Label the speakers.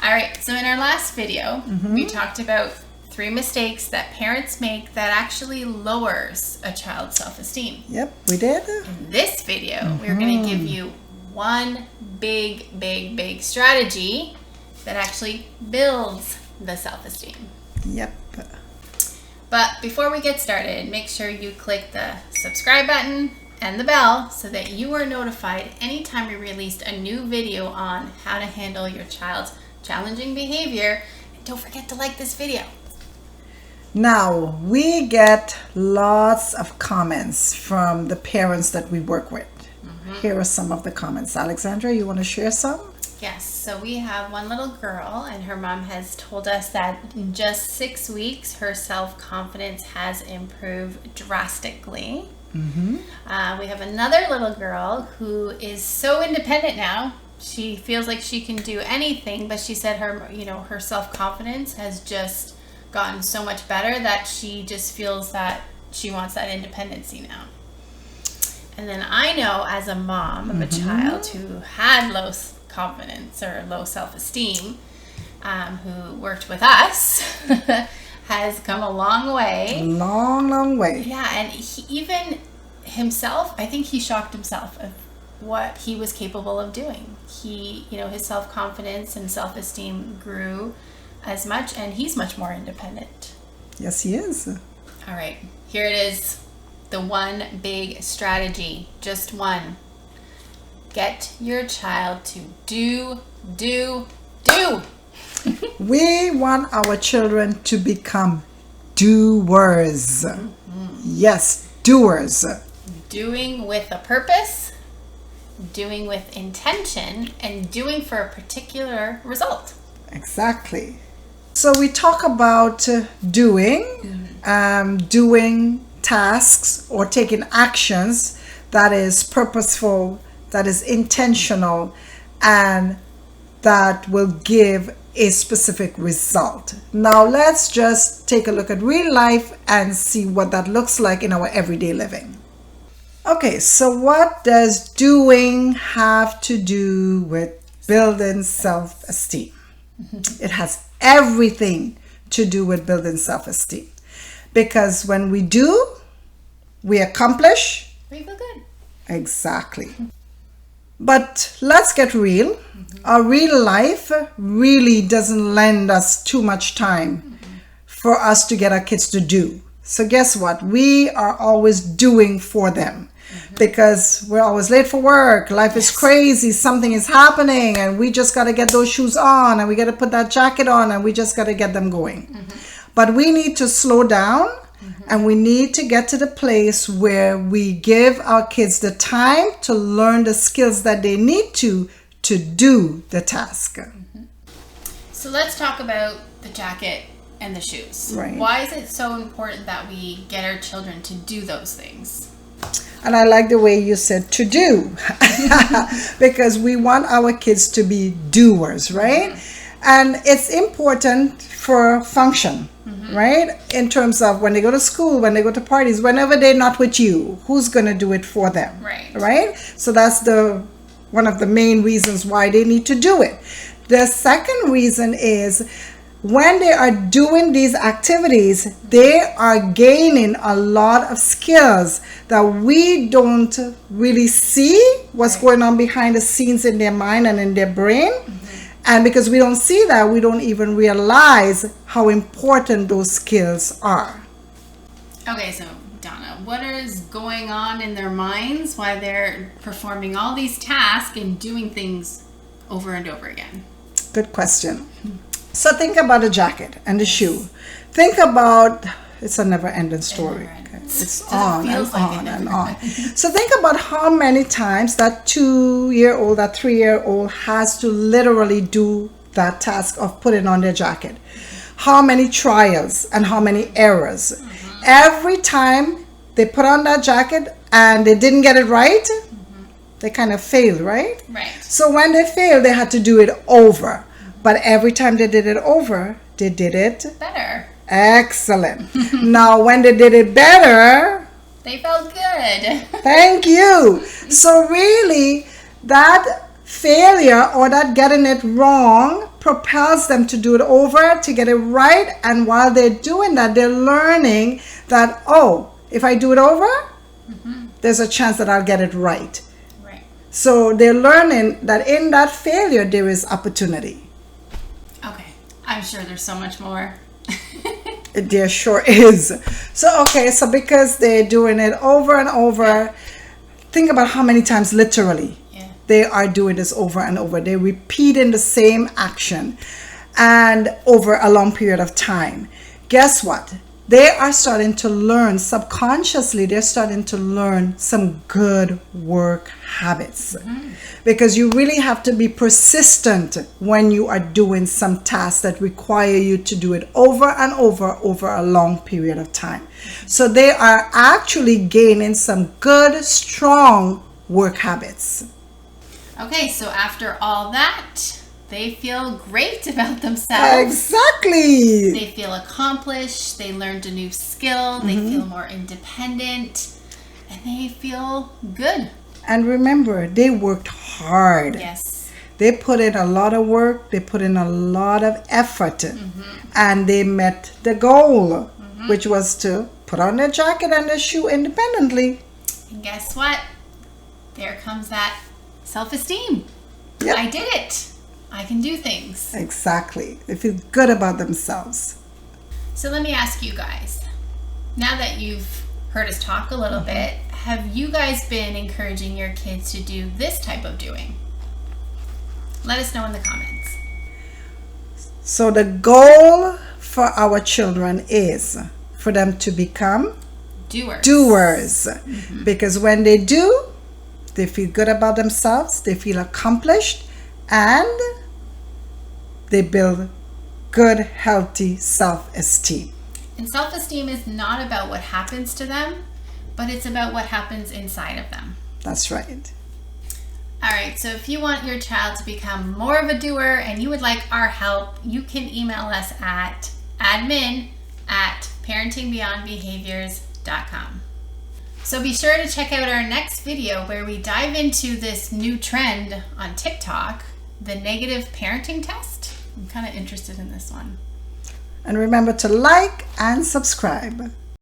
Speaker 1: All right, so in our last video, we talked about 3 mistakes that parents make that actually lowers a child's self-esteem.
Speaker 2: Yep, we did.
Speaker 1: In this video, we're going to give you one big strategy that actually builds the self-esteem.
Speaker 2: Yep.
Speaker 1: But before we get started, make sure you click the subscribe button and the bell so that you are notified anytime we released a new video on how to handle your child's challenging behavior. And don't forget to like this video.
Speaker 2: Now, we get lots of comments from the parents that we work with. Here are some of the comments. Alexandra, you want to share some?
Speaker 1: Yes, so we have one little girl, and her mom has told us that in just 6 weeks, her self-confidence has improved drastically. We have another little girl who is so independent now. She feels like she can do anything, but she said her self-confidence has just gotten so much better that she just feels that she wants that independency now. And then I know, as a mom of a child who had low confidence or low self-esteem, who worked with us, has come a long way.
Speaker 2: Long way.
Speaker 1: Yeah, and even himself, I think he shocked himself of what he was capable of doing. His self-confidence and self-esteem grew as much, and he's much more independent.
Speaker 2: Yes, he is.
Speaker 1: All right, here it is. The one big strategy, just one. Get your child to do.
Speaker 2: We want our children to become doers. Yes, doers.
Speaker 1: Doing with a purpose, doing with intention, and doing for a particular result.
Speaker 2: Exactly. So we talk about doing tasks or taking actions that is purposeful, that is intentional, and that will give a specific result. Now let's just take a look at real life and see what that looks like in our everyday living. Okay, so what does doing have to do with building self-esteem? It has everything to do with building self-esteem. Because when we do, we accomplish.
Speaker 1: We feel good.
Speaker 2: Exactly. But let's get real. Our real life really doesn't lend us too much time for us to get our kids to do. So guess what? We are always doing for them. Because we're always late for work, life is crazy, something is happening, and we just got to get those shoes on, and we got to put that jacket on, and we just got to get them going. But we need to slow down, and we need to get to the place where we give our kids the time to learn the skills that they need to do the task.
Speaker 1: So let's talk about the jacket and the shoes.
Speaker 2: Right.
Speaker 1: Why is it so important that we get our children to do those things?
Speaker 2: And I like the way you said to do, because we want our kids to be doers, right? And it's important for function, right? In terms of when they go to school, when they go to parties, whenever they're not with you, who's going to do it for them? Right? So that's one of the main reasons why they need to do it. The second reason is when they are doing these activities, they are gaining a lot of skills that we don't really see what's going on behind the scenes in their mind and in their brain. And because we don't see that, we don't even realize how important those skills are.
Speaker 1: Okay, so Donna, what is going on in their minds while they're performing all these tasks and doing things over and over again?
Speaker 2: Good question. So think about a jacket and the shoe. Think about, it's a never-ending story. Okay? It's on and on and on. So think about how many times that 2-year-old, that 3-year-old has to literally do that task of putting on their jacket. How many trials and how many errors. Every time they put on that jacket and they didn't get it right, they kind of failed, right?
Speaker 1: Right.
Speaker 2: So when they failed, they had to do it over. But every time they did it over, they did it
Speaker 1: better.
Speaker 2: Excellent. Now, when they did it better,
Speaker 1: they felt good.
Speaker 2: Thank you. So really, that failure or that getting it wrong propels them to do it over, to get it right. And while they're doing that, they're learning that, oh, if I do it over, there's a chance that I'll get it right.
Speaker 1: Right.
Speaker 2: So they're learning that in that failure, there is opportunity.
Speaker 1: Okay. I'm sure there's so much more.
Speaker 2: There sure is. So, okay, so because they're doing it over and over, think about how many times literally they are doing this over and over. They're repeating the same action and over a long period of time. Guess what? They are starting to learn subconsciously. They're starting to learn some good work habits. Because you really have to be persistent when you are doing some tasks that require you to do it over and over a long period of time. So they are actually gaining some good, strong work habits.
Speaker 1: Okay, so after all that, they feel great about themselves.
Speaker 2: Exactly.
Speaker 1: They feel accomplished. They learned a new skill. They feel more independent. And they feel good.
Speaker 2: And remember, they worked hard.
Speaker 1: Yes.
Speaker 2: They put in a lot of work. They put in a lot of effort. And they met the goal, which was to put on their jacket and their shoe independently.
Speaker 1: And guess what? There comes that self-esteem.
Speaker 2: Yep.
Speaker 1: I did it. I can do things.
Speaker 2: Exactly. They feel good about themselves.
Speaker 1: So let me ask you guys, now that you've heard us talk a little bit, have you guys been encouraging your kids to do this type of doing? Let us know in the comments.
Speaker 2: So the goal for our children is for them to become doers. Because when they do, they feel good about themselves, they feel accomplished, and they build good, healthy self-esteem.
Speaker 1: And self-esteem is not about what happens to them, but it's about what happens inside of them.
Speaker 2: That's right.
Speaker 1: All right, so if you want your child to become more of a doer and you would like our help, you can email us at admin@parentingbeyondbehaviors.com. So be sure to check out our next video where we dive into this new trend on TikTok, the negative parenting test. I'm kind of interested in this one.
Speaker 2: And remember to like and subscribe.